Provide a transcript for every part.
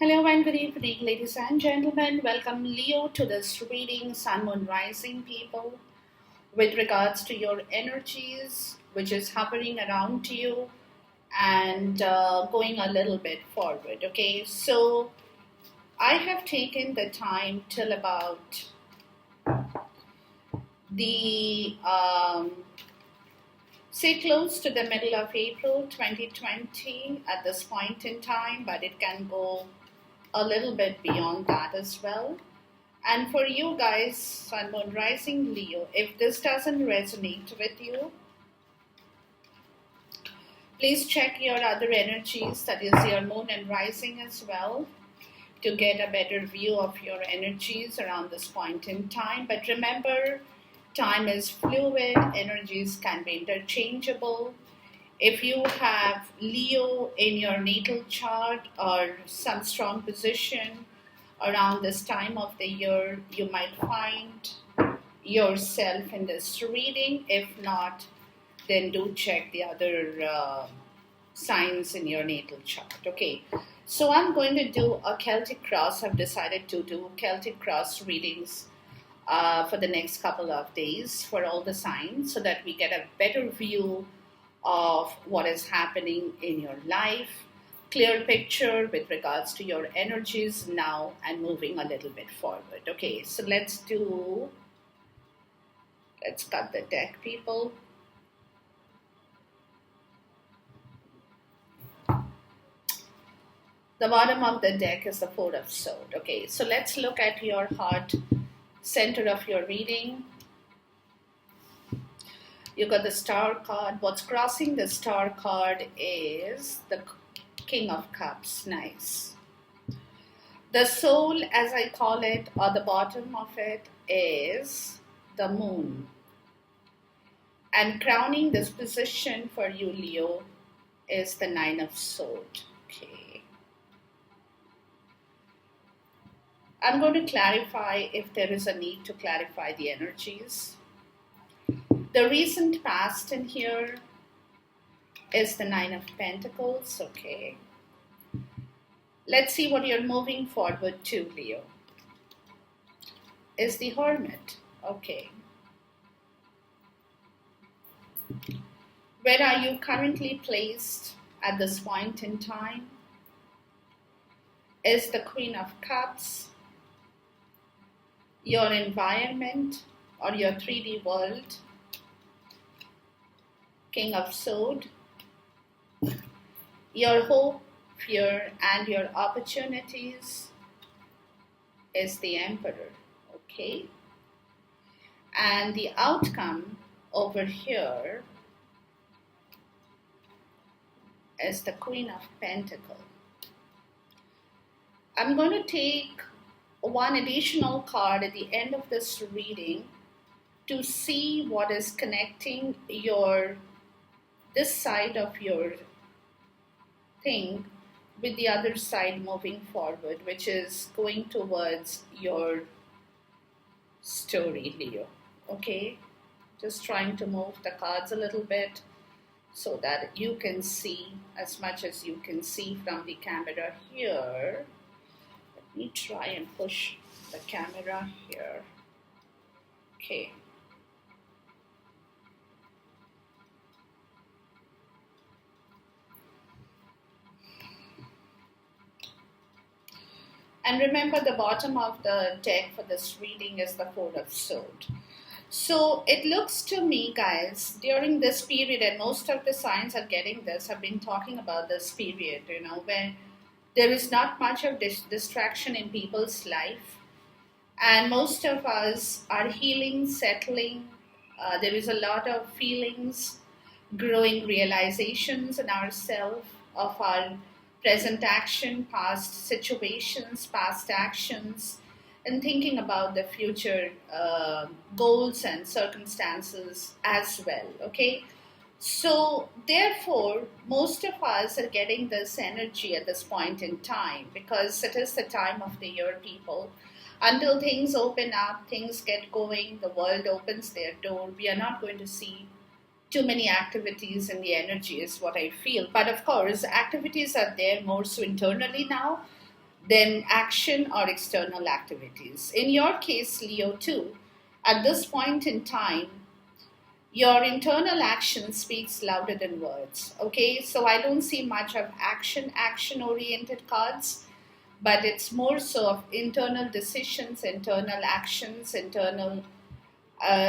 Hello and good evening, ladies and gentlemen. Welcome, Leo, to this reading, Sun, Moon, Rising people, with regards to your energies, which is hovering around you and going a little bit forward. Okay, so I have taken the time till about the say close to the middle of April 2020 at this point in time, but it can go a little bit beyond that as well. And for you guys, Sun, Moon, Rising, Leo, if this doesn't resonate with you, please check your other energies, that is your Moon and Rising as well, to get a better view of your energies around this point in time. But remember, time is fluid, energies can be interchangeable. If you have Leo in your natal chart or some strong position around this time of the year, you might find yourself in this reading. If not, then do check the other signs in your natal chart. Okay, so I'm going to do a Celtic cross. I've decided to do Celtic cross readings for the next couple of days for all the signs so that we get a better view of what is happening in your life, clear picture with regards to your energies now and moving a little bit forward. Okay, so let's cut the deck, people. The bottom of the deck is the Four of Swords. Okay, so let's look at your heart center of your reading. You got the Star card. What's crossing the Star card is the King of Cups. Nice. The soul, as I call it, or the bottom of it, is the Moon. And crowning this position for you, Leo, is the Nine of Swords. Okay. I'm going to clarify if there is a need to clarify the energies. The recent past in here is the Nine of Pentacles. Okay. Let's see what you're moving forward to, Leo. Is the Hermit. Okay. Where are you currently placed at this point in time? Is the Queen of Cups. Your environment or your 3D world. King of Swords. Your hope, fear, and your opportunities is the Emperor. Okay. And the outcome over here is the Queen of Pentacles. I'm going to take one additional card at the end of this reading to see what is connecting this side of your thing with the other side moving forward, which is going towards your story, Leo. Okay, just trying to move the cards a little bit so that you can see as much as you can see from the camera here. Let me try and push the camera here. Okay. And remember, the bottom of the deck for this reading is the Four of Swords. So it looks to me, guys, during this period, and most of the signs are getting this, have been talking about this period, when there is not much of distraction in people's life. And most of us are healing, settling. There is a lot of feelings, growing realizations in ourselves of our present action, past situations, past actions, and thinking about the future goals and circumstances as well. Okay, so therefore, most of us are getting this energy at this point in time because it is the time of the year, people. Until things open up, things get going, the world opens their door, we are not going to see too many activities in the energy is what I feel. But of course, activities are there more so internally now, than action or external activities. In your case, Leo, too, at this point in time, your internal action speaks louder than words. Okay, so I don't see much of action oriented cards, but it's more so of internal decisions, internal actions, internal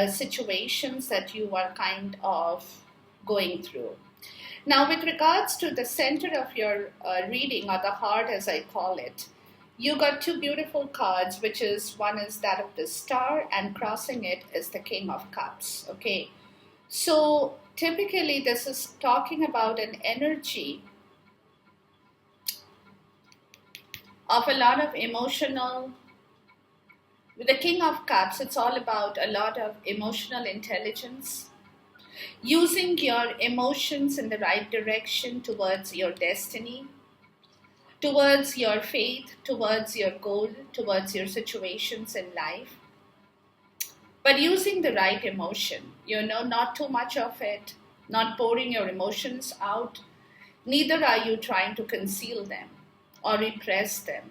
situations that you are kind of going through. Now, with regards to the center of your reading, or the heart as I call it, you got two beautiful cards, which is one is that of the star, and crossing it is the King of Cups. Okay, so typically this is talking about an energy of a lot of emotional. With the King of Cups, it's all about a lot of emotional intelligence, using your emotions in the right direction towards your destiny, towards your faith, towards your goal, towards your situations in life. But using the right emotion, not too much of it, not pouring your emotions out. Neither are you trying to conceal them or repress them.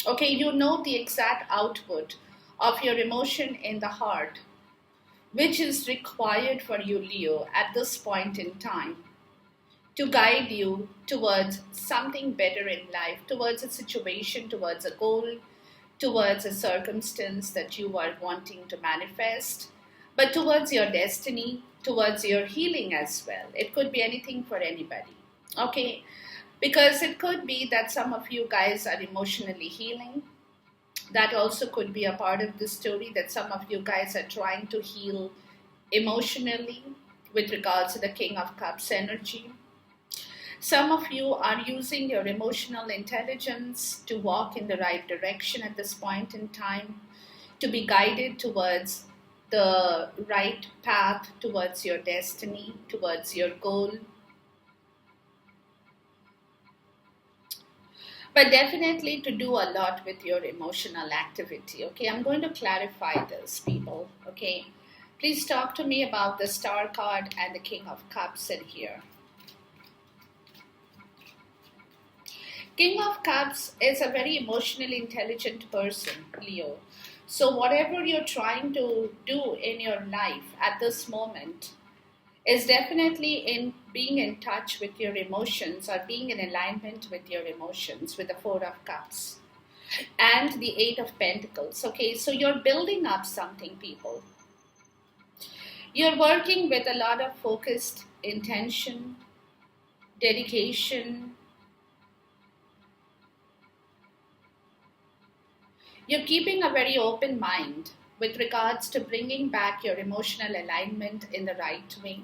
Okay, you know the exact output of your emotion in the heart, which is required for you, Leo, at this point in time to guide you towards something better in life, towards a situation, towards a goal, towards a circumstance that you are wanting to manifest, but towards your destiny, towards your healing as well. It could be anything for anybody. Okay, because it could be that some of you guys are emotionally healing. That also could be a part of the story, that some of you guys are trying to heal emotionally with regards to the King of Cups energy. Some of you are using your emotional intelligence to walk in the right direction at this point in time, to be guided towards the right path, towards your destiny, towards your goal. But definitely to do a lot with your emotional activity. Okay, I'm going to clarify this, people. Okay, please talk to me about the Star card and the King of Cups in here. King of Cups is a very emotionally intelligent person, Leo. So whatever you're trying to do in your life at this moment is definitely in being in touch with your emotions, or being in alignment with your emotions, with the Four of Cups and the Eight of Pentacles. Okay, so you're building up something, people. You're working with a lot of focused intention, dedication. You're keeping a very open mind with regards to bringing back your emotional alignment in the right way.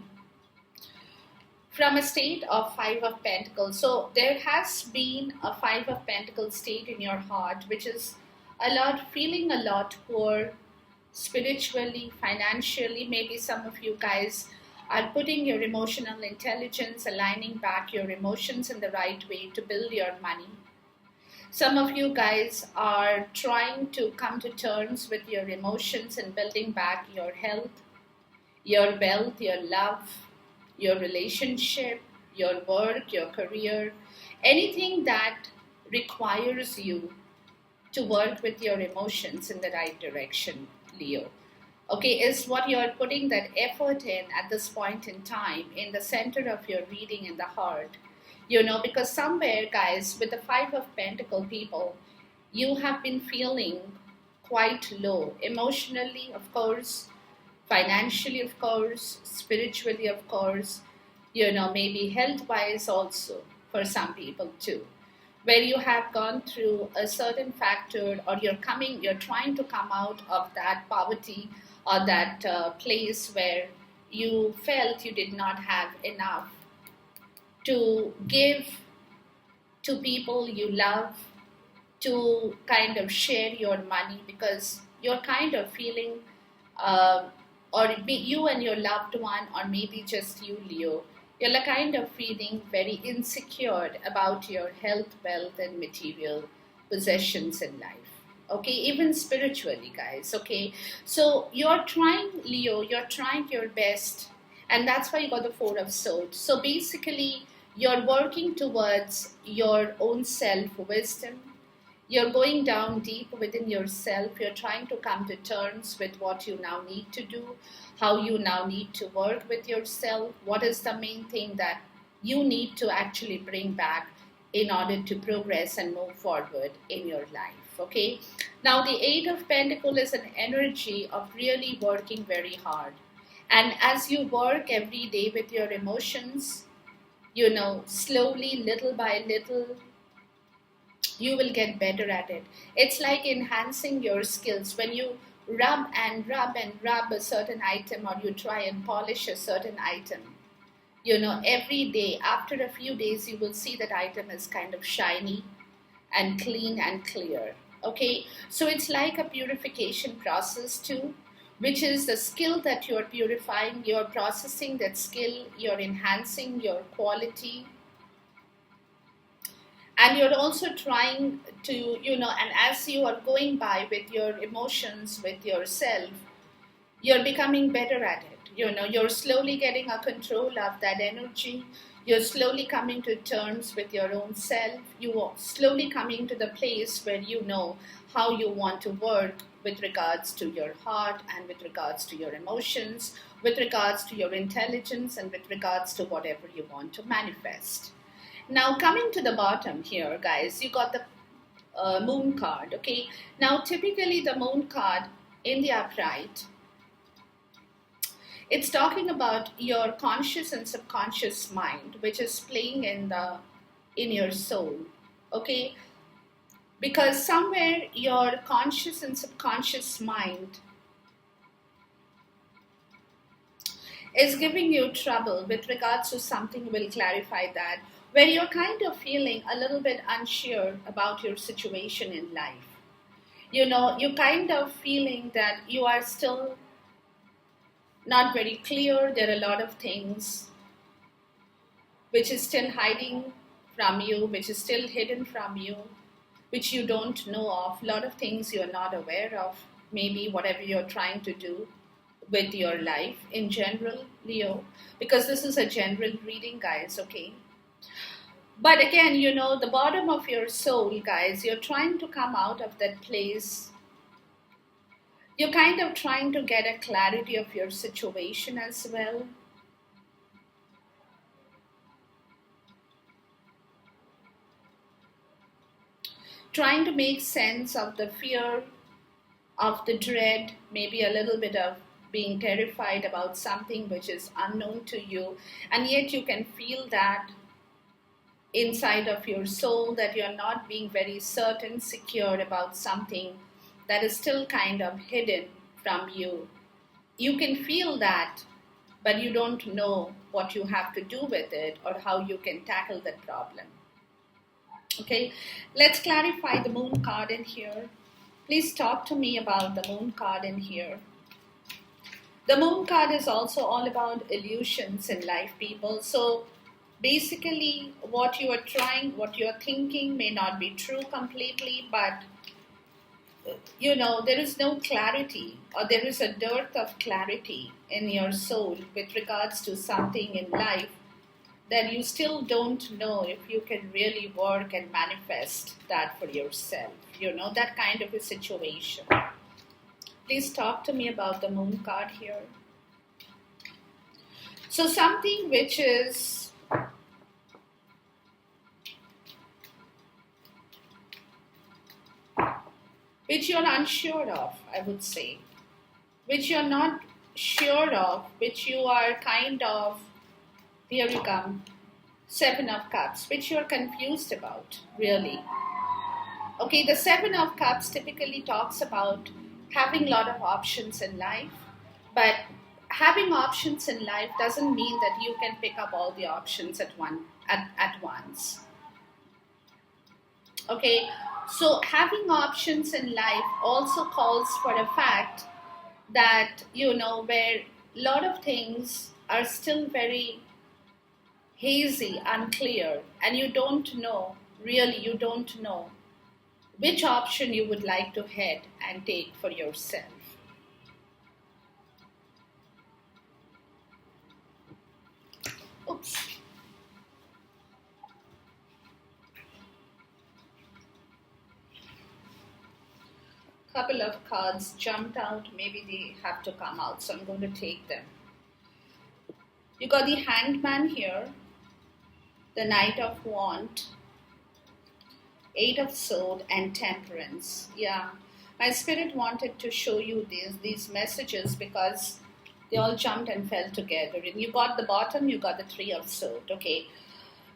From a state of Five of Pentacles. So there has been a Five of Pentacles state in your heart, which is feeling a lot poor spiritually, financially. Maybe some of you guys are putting your emotional intelligence, aligning back your emotions in the right way to build your money. Some of you guys are trying to come to terms with your emotions and building back your health, your wealth, your love, your relationship, your work, your career, anything that requires you to work with your emotions in the right direction, Leo. Okay, is what you're putting that effort in at this point in time, in the center of your reading in the heart. Because somewhere, guys, with the Five of Pentacles people, you have been feeling quite low. Emotionally, of course, financially, of course, spiritually, of course, maybe health-wise also for some people too, where you have gone through a certain factor, or you're trying to come out of that poverty, or that place where you felt you did not have enough to give to people you love, to kind of share your money, because you're kind of feeling, or you and your loved one, or maybe just you, Leo, you're kind of feeling very insecure about your health, wealth, and material possessions in life. Okay, even spiritually, guys. Okay, so you're trying, Leo, you're trying your best, and that's why you got the Four of Swords. So basically, you're working towards your own self wisdom. You're going down deep within yourself. You're trying to come to terms with what you now need to do, how you now need to work with yourself. What is the main thing that you need to actually bring back in order to progress and move forward in your life? Okay. Now, the Eight of Pentacles is an energy of really working very hard. And as you work every day with your emotions, slowly, little by little, you will get better at it. It's like enhancing your skills. When you rub and rub and rub a certain item, or you try and polish a certain item, every day, after a few days, you will see that item is kind of shiny and clean and clear. Okay, so it's like a purification process too, which is the skill that you're purifying, you're processing that skill, you're enhancing your quality, and you're also trying to, and as you are going by with your emotions, with yourself, you're becoming better at it. You're slowly getting a control of that energy. You're slowly coming to terms with your own self. You are slowly coming to the place where you know how you want to work with regards to your heart, and with regards to your emotions, with regards to your intelligence, and with regards to whatever you want to manifest. Now, coming to the bottom here, guys, you got the moon card. Okay. Now, typically, the moon card in the upright, it's talking about your conscious and subconscious mind, which is playing in your soul. Okay, because somewhere your conscious and subconscious mind is giving you trouble with regards to something. Will clarify that, where you're kind of feeling a little bit unsure about your situation in life. You're kind of feeling that you are still not very clear. There are a lot of things which is still hiding from you, which is still hidden from you, which you don't know of. A lot of things you're not aware of. Maybe whatever you're trying to do with your life in general, Leo, because this is a general reading, guys, okay? But again, the bottom of your soul, guys, you're trying to come out of that place. You're kind of trying to get a clarity of your situation as well. Trying to make sense of the fear, of the dread, maybe a little bit of being terrified about something which is unknown to you, and yet you can feel that inside of your soul, that you're not being very certain, secure about something that is still kind of hidden from you. You can feel that, but you don't know what you have to do with it or how you can tackle that problem. Okay, let's clarify the moon card in here. Please talk to me about the moon card in here. The moon card is also all about illusions in life, people. So basically, what you are trying, what you are thinking may not be true completely, but there is no clarity, or there is a dearth of clarity in your soul with regards to something in life that you still don't know if you can really work and manifest that for yourself. That kind of a situation. Please talk to me about the moon card here. So something which is which you're unsure of, I would say, which you're not sure of, which you are kind of, here you come, Seven of Cups, which you're confused about, really. Okay, the Seven of Cups typically talks about having a lot of options in life, but having options in life doesn't mean that you can pick up all the options at once. Okay, so having options in life also calls for a fact that, where a lot of things are still very hazy, unclear, and you don't know, really, you don't know which option you would like to head and take for yourself. Oops. couple of cards jumped out. Maybe they have to come out, so I'm going to take them. You got the Hanged Man here, the Knight of Wands, Eight of Swords, and Temperance. Yeah, my spirit wanted to show you these messages because they all jumped and fell together. And you got the bottom, you got the Three of Swords. Okay,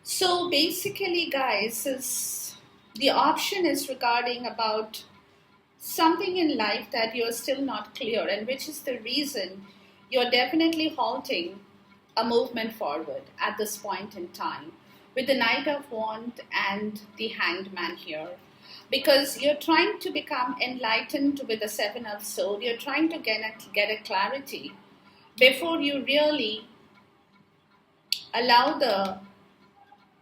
so basically, guys, the option is regarding about something in life that you're still not clear, and which is the reason you're definitely halting a movement forward at this point in time with the Knight of Wands and the Hanged Man here. Because you're trying to become enlightened with the Seven of Swords, you're trying to get a clarity before you really allow the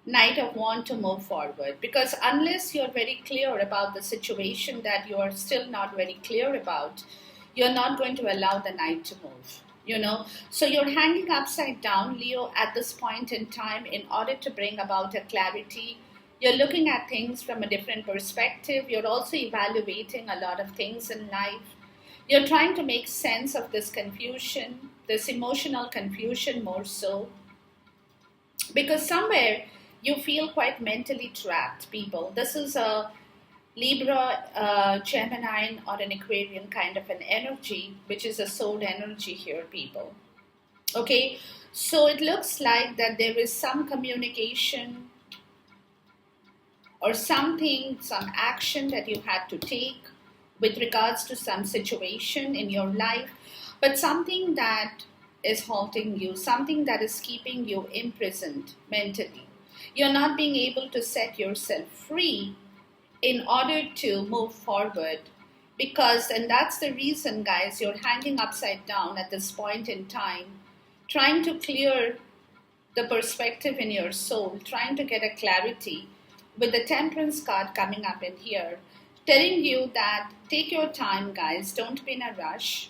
Knight of Wands to move forward. Because unless you're very clear about the situation that you're still not very clear about, you're not going to allow the Knight to move. So you're hanging upside down, Leo, at this point in time in order to bring about a clarity. You're looking at things from a different perspective. You're also evaluating a lot of things in life. You're trying to make sense of this confusion, this emotional confusion more so. Because somewhere you feel quite mentally trapped, people. This is a Libra, Gemini, or an Aquarian kind of an energy, which is a soul energy here, people. Okay, so it looks like that there is some communication or something, some action that you had to take with regards to some situation in your life, but something that is halting you, something that is keeping you imprisoned mentally. You're not being able to set yourself free in order to move forward because, and that's the reason, guys, you're hanging upside down at this point in time, trying to clear the perspective in your soul, trying to get a clarity with the Temperance card coming up in here, telling you that take your time, guys, don't be in a rush.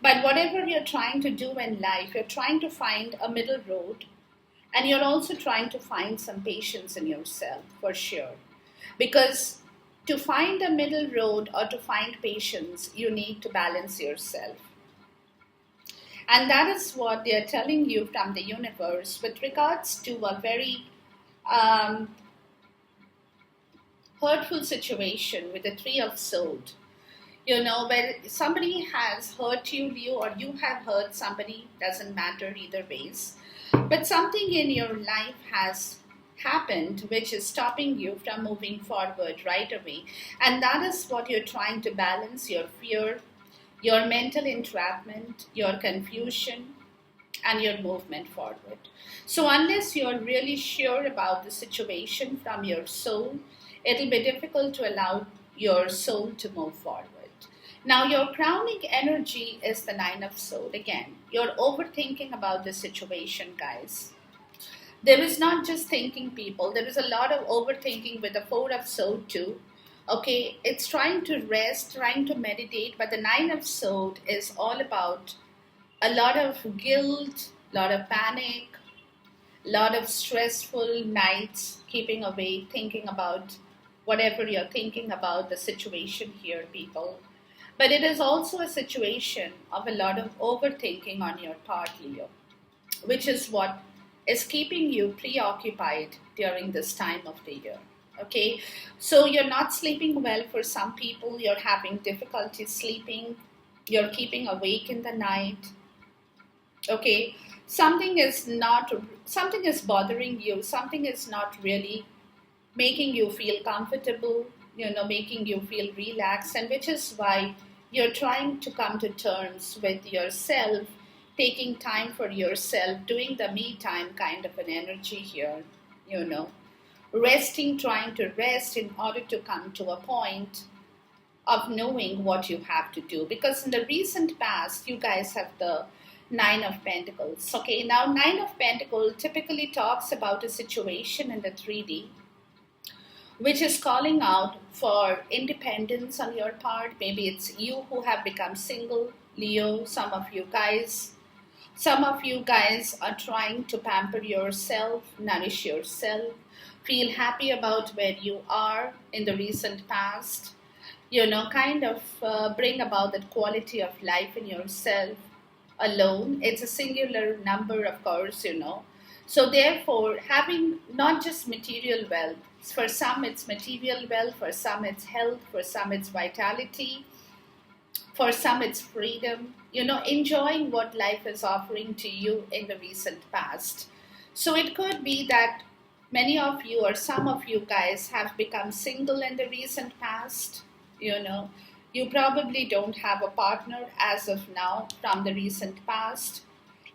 But whatever you're trying to do in life, you're trying to find a middle road, and you're also trying to find some patience in yourself, for sure. Because to find a middle road or to find patience, you need to balance yourself. And that is what they are telling you from the universe with regards to a very hurtful situation with the Three of Swords. Where somebody has hurt you or you have hurt somebody, doesn't matter either ways. But something in your life has happened which is stopping you from moving forward right away. And that is what you're trying to balance: your fear, your mental entrapment, your confusion, and your movement forward. So unless you're really sure about the situation from your soul, it'll be difficult to allow your soul to move forward. Now, your crowning energy is the Nine of Swords. Again, you're overthinking about the situation, guys. There is not just thinking, people. There is a lot of overthinking with the Four of Swords too. Okay, it's trying to rest, trying to meditate, but the Nine of Swords is all about a lot of guilt, a lot of panic, a lot of stressful nights, keeping awake, thinking about whatever you're thinking about the situation here, people. But it is also a situation of a lot of overthinking on your part, Leo, which is what is keeping you preoccupied during this time of the year. Okay, so you're not sleeping well for some people, you're having difficulty sleeping, you're keeping awake in the night. Okay, something is bothering you, something is not really making you feel comfortable, making you feel relaxed, and which is why you're trying to come to terms with yourself, taking time for yourself, doing the me time kind of an energy here, resting, trying to rest in order to come to a point of knowing what you have to do. Because in the recent past, you guys have the Nine of Pentacles. Okay, now Nine of Pentacles typically talks about a situation in the 3D, which is calling out for independence on your part. Maybe it's you who have become single, Leo. Some of you guys are trying to pamper yourself, nourish yourself, feel happy about where you are in the recent past. kind of bring about that quality of life in yourself alone. It's a singular number, of course, So, therefore, having not just material wealth, for some it's material wealth, for some it's health, for some it's vitality, for some it's freedom, enjoying what life is offering to you in the recent past. So, it could be that many of you or some of you guys have become single in the recent past. you know you probably don't have a partner as of now from the recent past.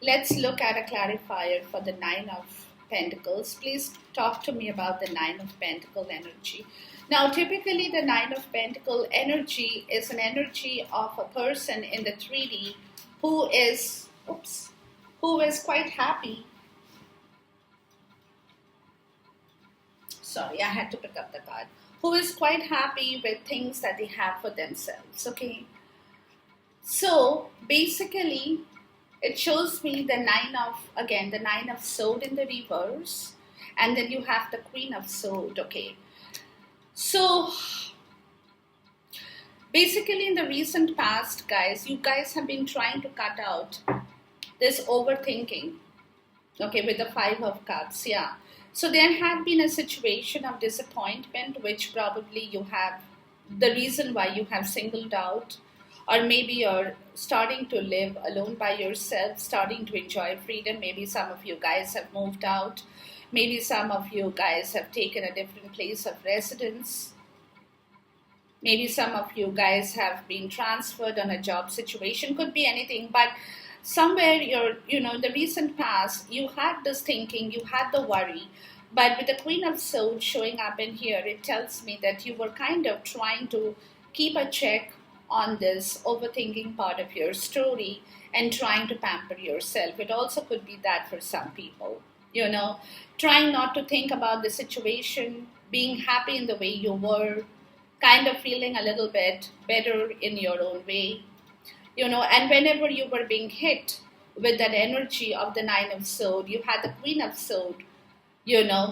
Let's look at a clarifier for the Nine of Pentacles. Please talk to me about the Nine of Pentacle energy. Now, typically the Nine of Pentacle energy is an energy of a person in the 3D who is quite happy. Sorry, I had to pick up the card. Who is quite happy with things that they have for themselves, okay? So, basically, it shows me the Nine of Sword in the reverse, and then you have the Queen of Sword, okay? So, basically, in the recent past, guys, you guys have been trying to cut out this overthinking, okay, with the Five of Cups, yeah. So there had been a situation of disappointment, which probably you have the reason why you have singled out, or maybe you're starting to live alone by yourself, starting to enjoy freedom. Maybe some of you guys have moved out. Maybe some of you guys have taken a different place of residence. Maybe some of you guys have been transferred on a job situation. Could be anything, but somewhere the recent past, you had this thinking, you had the worry, but with the Queen of Swords showing up in here, it tells me that you were kind of trying to keep a check on this overthinking part of your story and trying to pamper yourself. It also could be that for some people, trying not to think about the situation, being happy in the way you were, kind of feeling a little bit better in your own way, and whenever you were being hit with that energy of the Nine of Swords, you had the Queen of Swords,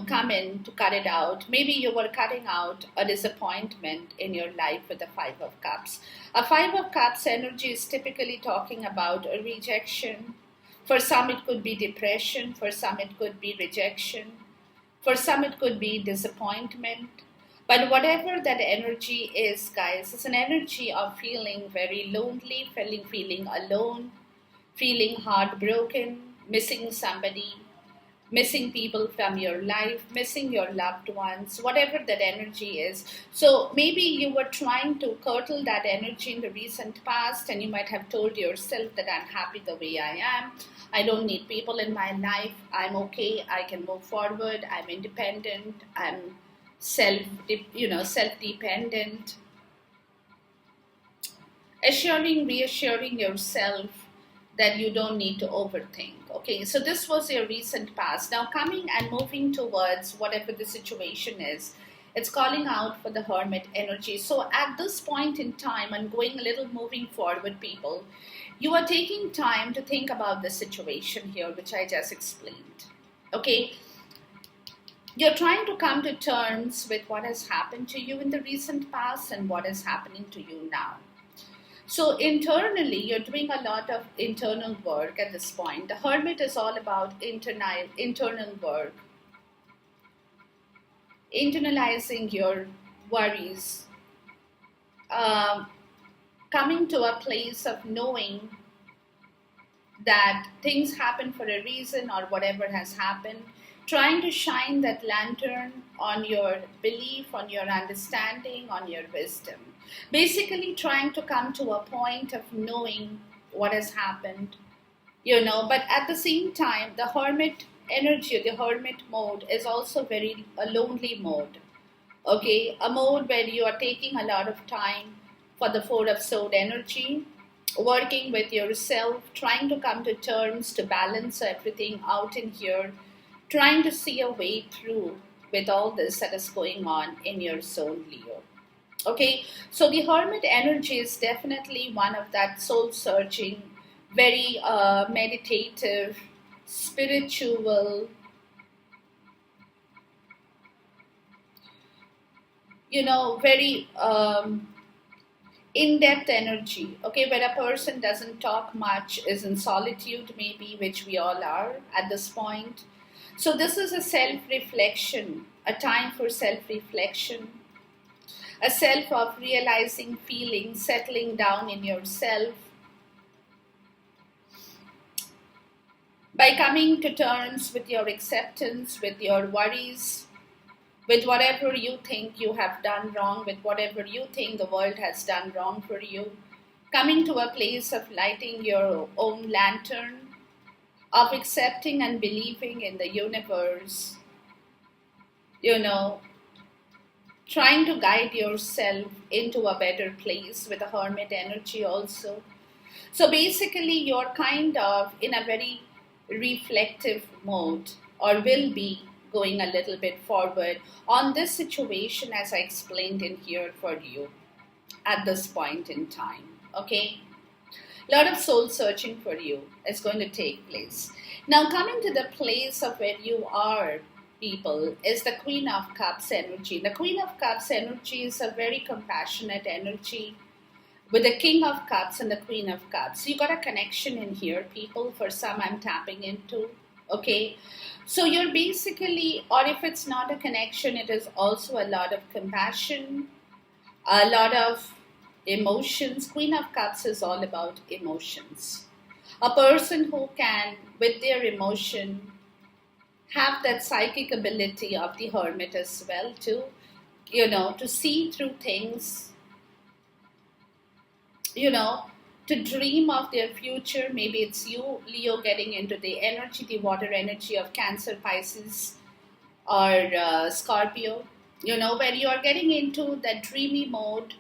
come in to cut it out. Maybe you were cutting out a disappointment in your life with the Five of Cups. A Five of Cups energy is typically talking about a rejection. For some, it could be depression. For some, it could be rejection. For some, it could be disappointment. But whatever that energy is, guys, it's an energy of feeling very lonely, feeling alone, feeling heartbroken, missing somebody, missing people from your life, missing your loved ones, whatever that energy is. So maybe you were trying to curtail that energy in the recent past, and you might have told yourself that I'm happy the way I am. I don't need people in my life. I'm okay. I can move forward. I'm independent. I'm self-dependent. Reassuring yourself that you don't need to overthink. Okay, so this was your recent past. Now coming and moving towards whatever the situation is, it's calling out for the Hermit energy. So at this point in time, and going a little moving forward, people, you are taking time to think about the situation here, which I just explained. Okay, you're trying to come to terms with what has happened to you in the recent past and what is happening to you now. So internally, you're doing a lot of internal work at this point. The Hermit is all about internal work, internalizing your worries, coming to a place of knowing that things happen for a reason or whatever has happened, trying to shine that lantern on your belief, on your understanding, on your wisdom. Basically trying to come to a point of knowing what has happened, but at the same time, the Hermit energy, the Hermit mode is also very a lonely mode. Okay, a mode where you are taking a lot of time for the Four of Swords energy, working with yourself, trying to come to terms to balance everything out in here, trying to see a way through with all this that is going on in your zone, Leo. Okay, so the Hermit energy is definitely one of that soul-searching, very meditative, spiritual, very in-depth energy, okay, where a person doesn't talk much, is in solitude maybe, which we all are at this point. So this is a self-reflection, a time for self-reflection, a self of realizing, feeling, settling down in yourself, by coming to terms with your acceptance, with your worries, with whatever you think you have done wrong, with whatever you think the world has done wrong for you, coming to a place of lighting your own lantern, of accepting and believing in the universe, you know, trying to guide yourself into a better place with a hermit energy also. So basically, you're kind of in a very reflective mode, or will be going a little bit forward on this situation as I explained in here for you at this point in time. Okay? A lot of soul searching for you is going to take place. Now, coming to the place of where you are, people, is the Queen of Cups energy. The Queen of Cups energy is a very compassionate energy with the King of Cups and the Queen of Cups. You got a connection in here, people. For some, I'm tapping into. Okay, so you're basically, or if it's not a connection, it is also a lot of compassion, a lot of emotions. Queen of Cups is all about emotions. A person who can, with their emotion, have that psychic ability of the hermit as well, to, to see through things, to dream of their future. Maybe it's you, Leo, getting into the energy, the water energy of Cancer, Pisces, or Scorpio, where you are getting into that dreamy mode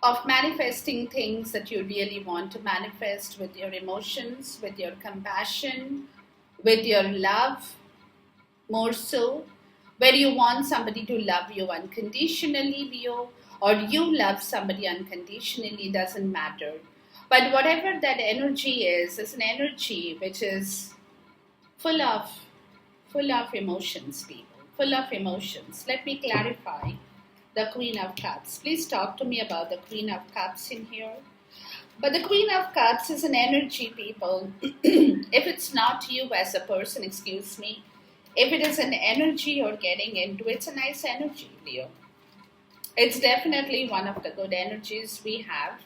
of manifesting things that you really want to manifest with your emotions, with your compassion, with your love, more so, where you want somebody to love you unconditionally, Leo, or you love somebody unconditionally, doesn't matter. But whatever that energy is an energy which is full of emotions, people, full of emotions. Let me clarify the Queen of Cups. Please talk to me about the Queen of Cups in here. But the Queen of Cups is an energy, people. If it's not you as a person, excuse me, if it is an energy you're getting into, it's a nice energy, Leo. It's definitely one of the good energies we have,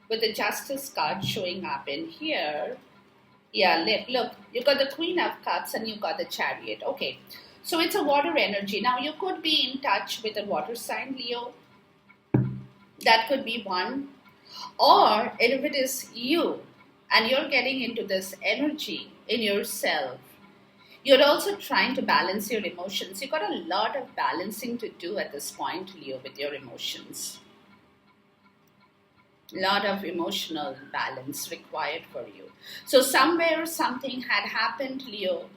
with the Justice card showing up in here. Yeah, look, you got the Queen of Cups and you got the Chariot. Okay, so it's a water energy. Now, you could be in touch with a water sign, Leo. That could be one. Or if it is you and you're getting into this energy in yourself, you're also trying to balance your emotions. You've got a lot of balancing to do at this point, Leo, with your emotions. A lot of emotional balance required for you. So somewhere something had happened, Leo,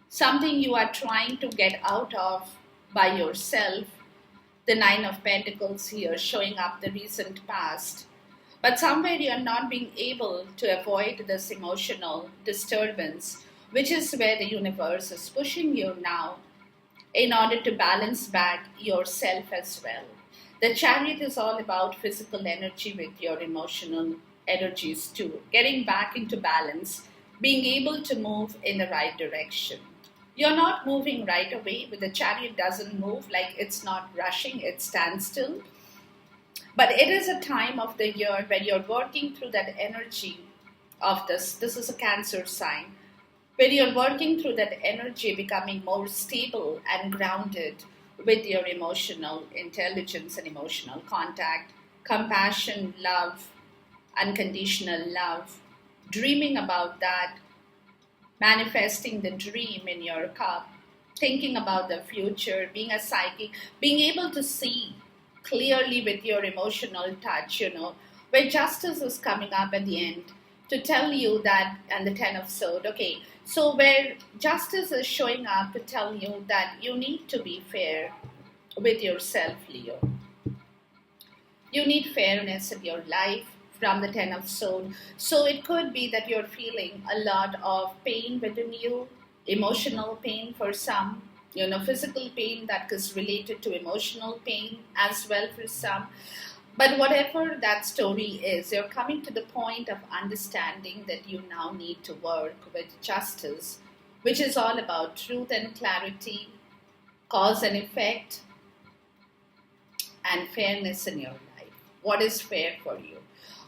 something you are trying to get out of by yourself. The Nine of Pentacles here showing up the recent past. But somewhere you're not being able to avoid this emotional disturbance, which is where the universe is pushing you now in order to balance back yourself as well. The Chariot is all about physical energy with your emotional energies too, getting back into balance, being able to move in the right direction. You're not moving right away. With the Chariot doesn't move, like it's not rushing, it stands still. But it is a time of the year where you're working through that energy of this. This is a Cancer sign, where you're working through that energy, becoming more stable and grounded with your emotional intelligence and emotional contact, compassion, love, unconditional love, dreaming about that, manifesting the dream in your cup, thinking about the future, being a psychic, being able to see clearly with your emotional touch, where justice is coming up at the end to tell you that, and the Ten of Swords, okay, so where justice is showing up to tell you that you need to be fair with yourself, Leo. You need fairness in your life from the Ten of Swords. So it could be that you're feeling a lot of pain within you, emotional pain for some, physical pain that is related to emotional pain as well for some. But whatever that story is, you're coming to the point of understanding that you now need to work with justice, which is all about truth and clarity, cause and effect, and fairness in your life. What is fair for you?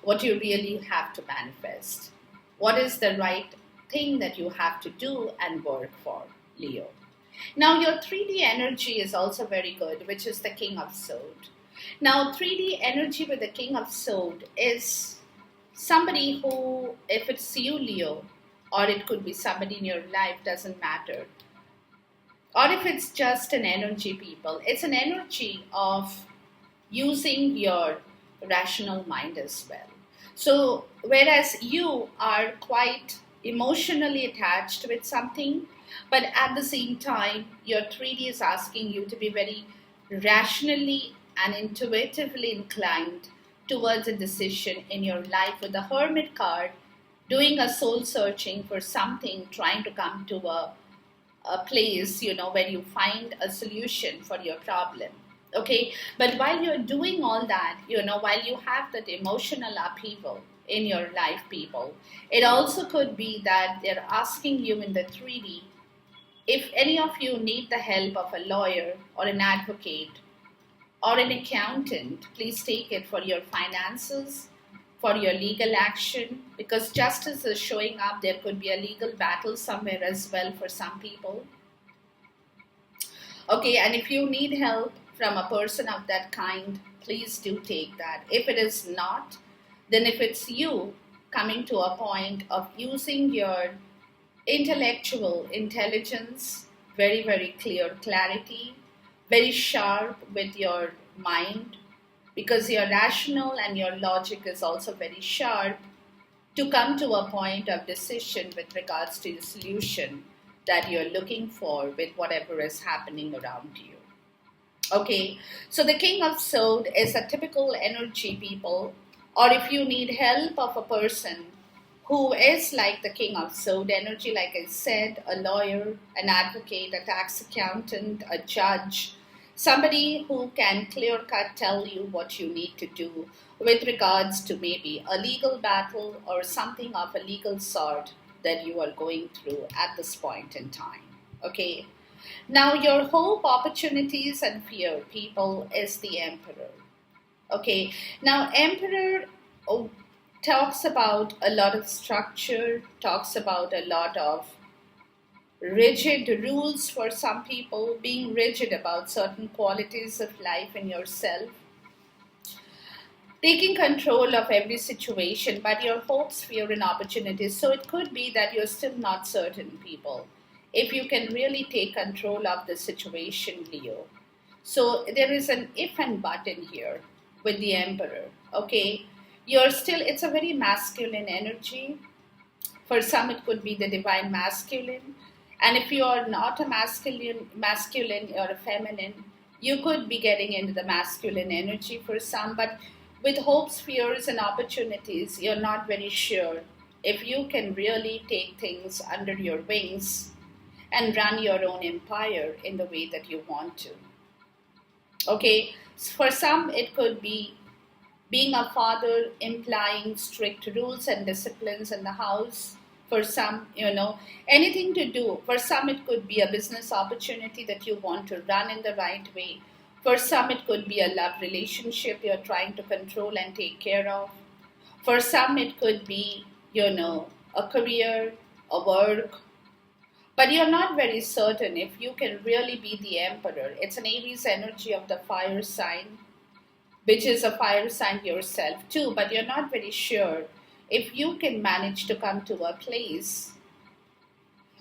What you really have to manifest? What is the right thing that you have to do and work for, Leo? Now, your 3D energy is also very good, which is the King of Sword. Now, 3D energy with the King of Sword is somebody who, if it's you, Leo, or it could be somebody in your life, doesn't matter. Or if it's just an energy, people, it's an energy of using your rational mind as well. So, whereas you are quite emotionally attached with something, but at the same time, your 3D is asking you to be very rationally and intuitively inclined towards a decision in your life with the Hermit card, doing a soul searching for something, trying to come to a place, where you find a solution for your problem. Okay, but while you're doing all that, while you have that emotional upheaval in your life, people, it also could be that they're asking you in the 3D if any of you need the help of a lawyer or an advocate or an accountant, please take it for your finances, for your legal action, because justice is showing up. There could be a legal battle somewhere as well for some people. Okay, and if you need help from a person of that kind, please do take that. If it is not, then if it's you coming to a point of using your intellectual intelligence, very, very clear clarity, very sharp with your mind, because your rational and your logic is also very sharp, to come to a point of decision with regards to the solution that you're looking for with whatever is happening around you. Okay, so the King of Swords is a typical energy, people, or if you need help of a person who is like the King of Swords energy, like I said, a lawyer, an advocate, a tax accountant, a judge, somebody who can clear cut tell you what you need to do with regards to maybe a legal battle or something of a legal sort that you are going through at this point in time. Okay. Now, your hope, opportunities, and fear, people, is the Emperor. Okay. Now, Emperor talks about a lot of structure, talks about a lot of rigid rules for some people, being rigid about certain qualities of life in yourself, taking control of every situation, but your hopes, fear, and opportunities. So it could be that you're still not certain, people, if you can really take control of the situation, Leo. So there is an if and but in here with the Emperor, okay? It's a very masculine energy. For some, it could be the divine masculine. And if you are not a masculine or a feminine, you could be getting into the masculine energy for some. But with hopes, fears, and opportunities, you're not very sure if you can really take things under your wings and run your own empire in the way that you want to. Okay, for some, it could be being a father implying strict rules and disciplines in the house. For some, anything to do. For some, it could be a business opportunity that you want to run in the right way. For some, it could be a love relationship you're trying to control and take care of. For some, it could be, a career, a work. But you're not very certain if you can really be the Emperor. It's an Aries energy of the fire sign, which is a fire sign yourself too, but you're not very sure if you can manage to come to a place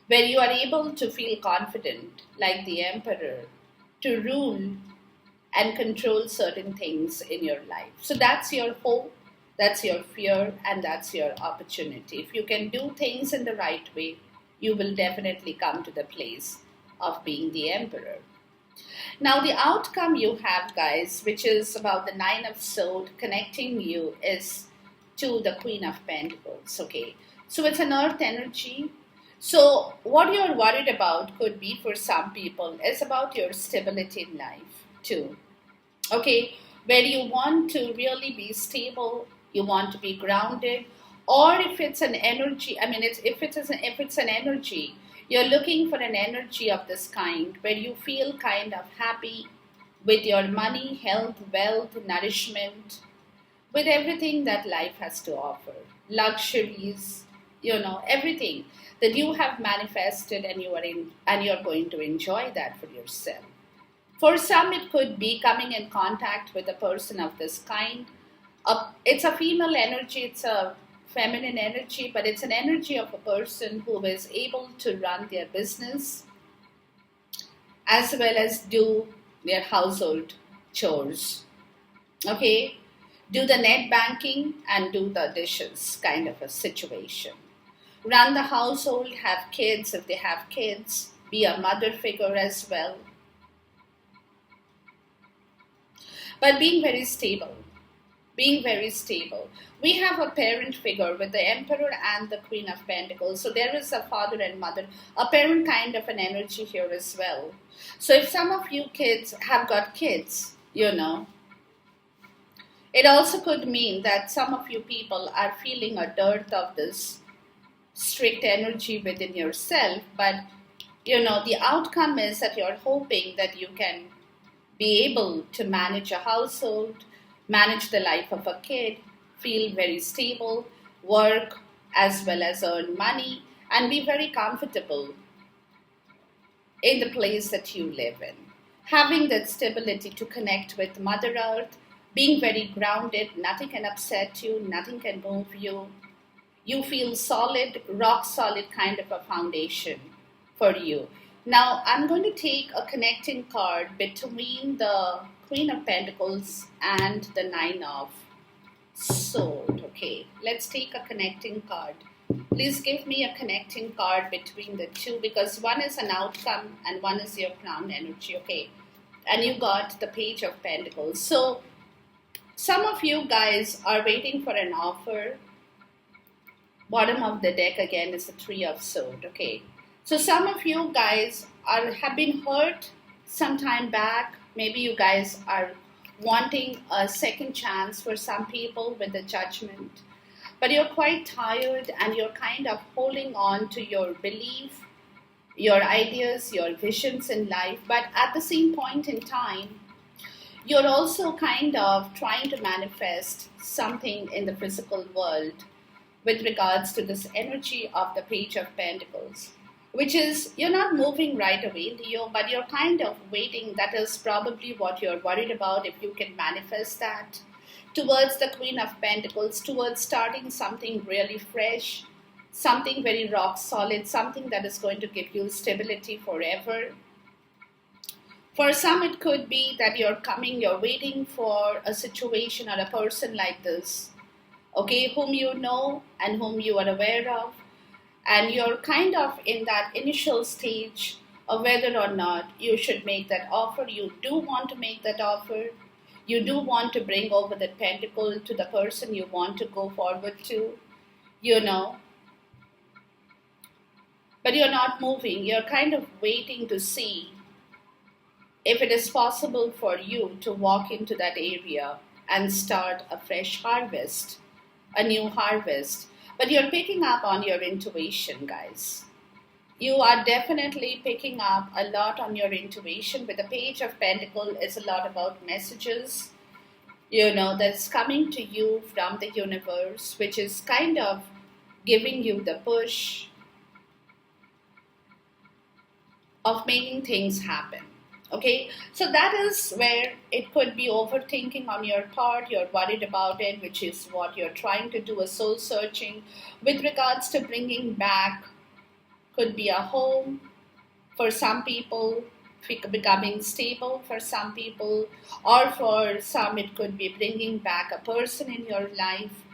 where you are able to feel confident, like the Emperor, to rule and control certain things in your life. So that's your hope, that's your fear, and that's your opportunity. If you can do things in the right way, you will definitely come to the place of being the Emperor. Now, the outcome you have, guys, which is about the Nine of Swords connecting you, is to the Queen of Pentacles, okay? So it's an earth energy. So what you're worried about could be, for some people, is about your stability in life too. Okay, where you want to really be stable, you want to be grounded, or if it's an energy, I mean, if it's an energy, you're looking for an energy of this kind where you feel kind of happy with your money, health, wealth, nourishment, with everything that life has to offer, luxuries, everything that you have manifested and you're going to enjoy that for yourself. For some, it could be coming in contact with a person of this kind. It's a female energy, it's a feminine energy, but it's an energy of a person who is able to run their business as well as do their household chores. Okay? Do the net banking and do the dishes kind of a situation. Run the household, have kids if they have kids, be a mother figure as well. But being very stable. Being very stable. We have a parent figure with the Emperor and the Queen of Pentacles. So there is a father and mother, a parent kind of an energy here as well. So if some of you kids have got kids, it also could mean that some of you people are feeling a dearth of this strict energy within yourself. But, the outcome is that you're hoping that you can be able to manage a household, manage the life of a kid, feel very stable, work as well as earn money, and be very comfortable in the place that you live in. Having that stability to connect with Mother Earth, being very grounded, nothing can upset you, nothing can move you. You feel solid, rock solid kind of a foundation for you. Now, I'm going to take a connecting card between the Queen of Pentacles and the Nine of Swords. Okay, let's take a connecting card. Please give me a connecting card between the two, because one is an outcome and one is your crown energy. Okay, and you got the Page of Pentacles. So, some of you guys are waiting for an offer. Bottom of the deck again is the Three of Swords. Okay. So some of you guys have been hurt some time back. Maybe you guys are wanting a second chance for some people with the Judgment. But you're quite tired and you're kind of holding on to your belief, your ideas, your visions in life. But at the same point in time, you're also kind of trying to manifest something in the physical world with regards to this energy of the Page of Pentacles. Which is, you're not moving right away, Leo, but you're kind of waiting. That is probably what you're worried about, if you can manifest that. Towards the Queen of Pentacles, towards starting something really fresh, something very rock solid, something that is going to give you stability forever. For some, it could be that you're waiting for a situation or a person like this, okay, whom you know and whom you are aware of. And you're kind of in that initial stage of whether or not you should make that offer. You do want to make that offer. You do want to bring over that pentacle to the person you want to go forward to, But you're not moving. You're kind of waiting to see if it is possible for you to walk into that area and start a fresh harvest, a new harvest. But you're picking up on your intuition, guys. You are definitely picking up a lot on your intuition. With the Page of Pentacles, it's a lot about messages, that's coming to you from the universe, which is kind of giving you the push of making things happen. Okay, so that is where it could be overthinking on your part. You're worried about it, which is what you're trying to do, a soul searching with regards to bringing back, could be a home for some people, becoming stable for some people, or for some it could be bringing back a person in your life,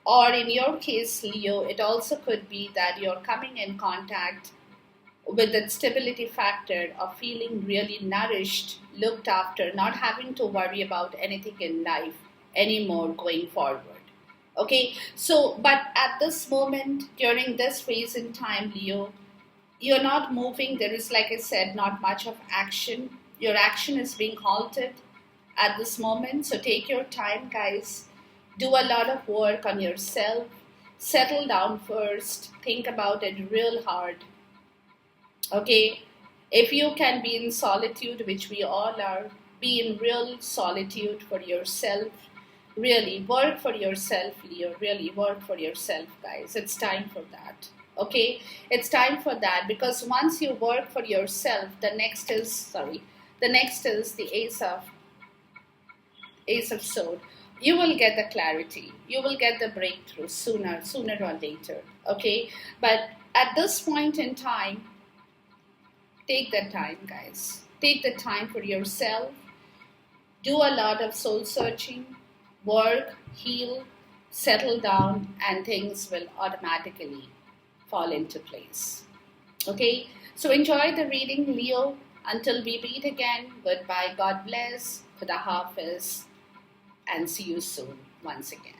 or in your case, Leo, it also could be that you're coming in contact with that stability factor of feeling really nourished, looked after, not having to worry about anything in life anymore going forward. Okay, so, but at this moment, during this phase in time, Leo, you're not moving. There is, like I said, not much of action. Your action is being halted at this moment. So take your time, guys. Do a lot of work on yourself. Settle down first. Think about it real hard. Okay? If you can be in solitude, which we all are, be in real solitude for yourself. Really work for yourself, Leo. Really work for yourself, guys. It's time for that. Okay? It's time for that because once you work for yourself, the next is the Ace of Sword. You will get the clarity. You will get the breakthrough sooner or later. Okay? But at this point in time, take the time, guys. Take the time for yourself. Do a lot of soul searching, work, heal, settle down, and things will automatically fall into place. Okay? So enjoy the reading, Leo. Until we meet again, goodbye, God bless, Khuda Hafiz, and see you soon once again.